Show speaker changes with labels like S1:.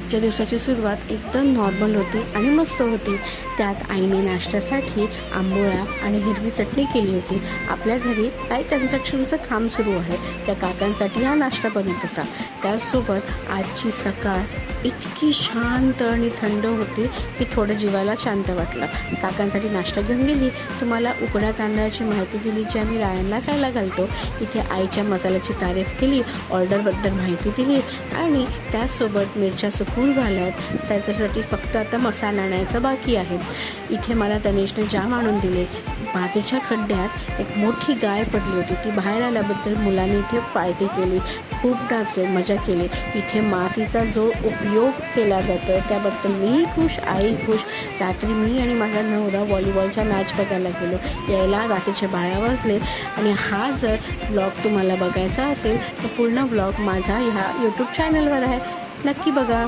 S1: आजच्या दिवसाची सुरुवात एकदम नॉर्मल होती आणि मस्त होती. त्यात आईने नाश्त्यासाठी आंबोळ्या आणि हिरवी चटणी केली होती. आपल्या घरी काही कन्स्ट्रक्शनचं काम सुरू आहे, त्या काकांसाठी हा नाश्ता बनत होता. त्याचसोबत आजची सकाळ इतकी शांत आणि थंड होती की थोडं जीवाला शांत वाटलं. काकांसाठी नाश्ता घेऊन गेली. तुम्हाला उकड्या तांदळाची माहिती दिली, जी आम्ही रायणला खायला घालतो. इथे आईच्या मसाल्याची तारीफ केली, ऑर्डरबद्दल माहिती दिली आणि त्याचसोबत मिरच्या सुकवून झाल्यात, त्याच्यासाठी फक्त आता मसाला आणायचा बाकी आहे. इथे मला तनिषने जाम आणून दिले. मातीच्या खड्ड्यात एक मोठी गाय पडली होती. ती बाहेर आल्याबद्दल मुलांनी इथे पार्टी केली, खूप डान्सले, मजा केली. इथे मातीचा जो उपयोग केला जातो त्याबद्दल मीही खुश, आई खुश. रात्री मी आणि माझा नवरा व्हॉलीबॉलचा मॅच बघायला गेलो. यायला रात्रीचे 12 वाजले. आणि हा जर ब्लॉग तुम्हाला बघायचा असेल तर पूर्ण ब्लॉग माझ्या ह्या यूट्यूब चॅनलवर आहे, नक्की बघा.